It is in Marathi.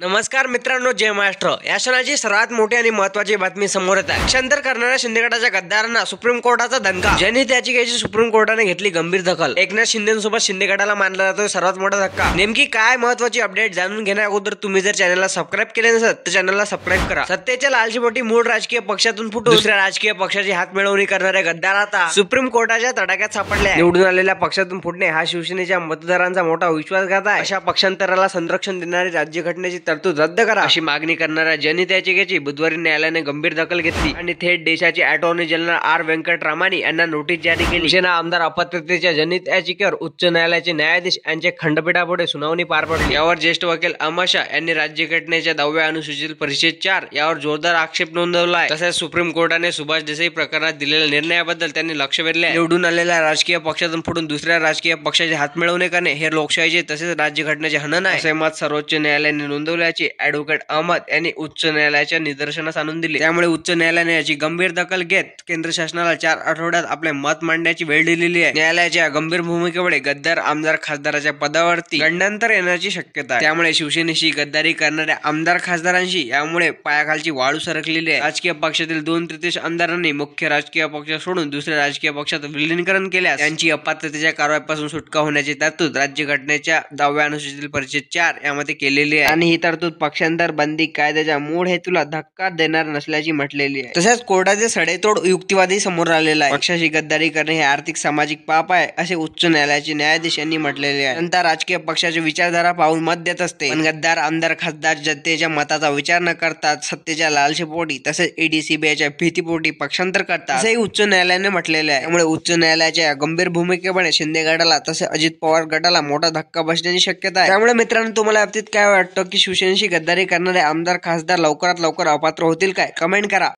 नमस्कार मित्रांनो, जय महाराष्ट्र. या क्षणाची सर्वात मोठी आणि महत्त्वाची बातमी समोर येत आहे. पक्षांतर करणाऱ्या शिंदे गटाच्या गद्दारांना सुप्रीम कोर्टाचा दणका. जनहित याचिकेची सुप्रीम कोर्टाने घेतली गंभीर दखल. एकनाथ शिंदेसोबत शिंदे गटाला मानला जातोय सर्वात मोठा धक्का. नेमकी काय महत्त्वाची अपडेट जाणून घेण्या अगोदर तुम्ही जर चॅनलला सबस्क्राईब केले नसेल तर चॅनलला सबस्क्राईब करा. सत्तेच्या लालचीपोटी मूळ राजकीय पक्षातून फुटून दुसऱ्या राजकीय पक्षाची हात मिळवणी करणारे गद्दार आता सुप्रीम कोर्टाच्या तडाख्यात सापडले. निवडून आलेल्या पक्षातून फुटणे हा शिवसेनेच्या मतदारांचा मोठा विश्वासघात आहे. अशा पक्षांतराला संरक्षण देणारी राज्यघटनेची तरतूद रद्द करा अशी मागणी करणाऱ्या जनहित याचिकेची बुधवारी न्यायालयाने गंभीर दखल घेतली आणि थेट देशाचे अटॉर्नी जनरल आर व्यंकटरामानी यांना नोटीस जारी केली. शिवसेना आमदार अपात्रतेच्या जनहित याचिकेवर उच्च न्यायालयाचे न्यायाधीश यांच्या खंडपीठापुढे सुनावणी पार पडली. यावर ज्येष्ठ वकील अमर शाह यांनी राज्यघटनेच्या 10व्या अनुसूचित परिच्छेद 4 यावर जोरदार आक्षेप नोंदवला आहे. तसेच सुप्रीम कोर्टाने सुभाष देसाई प्रकरणात दिलेल्या निर्णयाबद्दल त्यांनी लक्ष वेधले आहे. निवडून आलेल्या राजकीय पक्षातून फुटून दुसऱ्या राजकीय पक्षाचे हात मिळवणे करणे हे लोकशाहीचे तसेच राज्यघटनेचे हनन आहे असे मत सर्वोच्च न्यायालयाने नोंदवल्याचे ॲडव्होकेट अहमद यांनी उच्च न्यायालयाच्या निदर्शनास आणून दिले. त्यामुळे उच्च न्यायालयाने याची गंभीर दखल घेत केंद्र शासनाला 4 आठवड्यात आपले मत मांडण्याची वेळ दिलेली आहे. न्यायालयाच्या गंभीर भूमिकेमुळे गद्दार आमदार खासदाराच्या पदावरती गंडांतर येण्याची शक्यता आहे. त्यामुळे शिवसेनेशी गद्दारी करणाऱ्या आमदार खासदारांशी यामुळे पायाखालची वाळू सरकलेली आहे. राजकीय पक्षातील 2/3 आमदारांनी मुख्य राजकीय पक्ष सोडून दुसऱ्या राजकीय पक्षात विलीनीकरण केल्यास त्यांची अपात्रतेच्या कारवाईपासून सुटका होण्याची तरतूद राज्यघटनेच्या 10व्या अनुसूचित परिच्छेद 4 यामध्ये केलेली आहे आणि ही तरतूद पक्षांतर बंदी कायद्याच्या मूळ हेतूला धक्का देणार नसल्याची म्हटलेली आहे. तसेच कोर्टाचे सडेतोड युक्तिवादी समोर आलेला आहे. पक्षाशी गद्दारी करणे हे आर्थिक सामाजिक पाप आहे असे उच्च न्यायालयाचे न्यायाधीश यांनी म्हटलेले आहे. जनता राजकीय पक्षाची विचारधारा पाहून मत देत असते, पण गद्दार आमदार खासदार जनतेच्या मताचा विचार न करता सत्तेच्या लालसेपोटी तसेच ईडी सीबीआयच्या भीतीपोटी पक्षांतर करतात असेही उच्च न्यायालयाने म्हटलेले आहे. त्यामुळे उच्च न्यायालयाच्या गंभीर भूमिकेमुळे शिंदे गटाला तसेच अजित पवार गटाला मोठा धक्का बसण्याची शक्यता आहे. त्यामुळे मित्रांनो, तुम्हाला बाबतीत काय वाटतं की शिवसेनेशी गद्दारी करणारे आमदार खासदार लवकरात लवकर अपात्र होतील काय? कमेंट करा.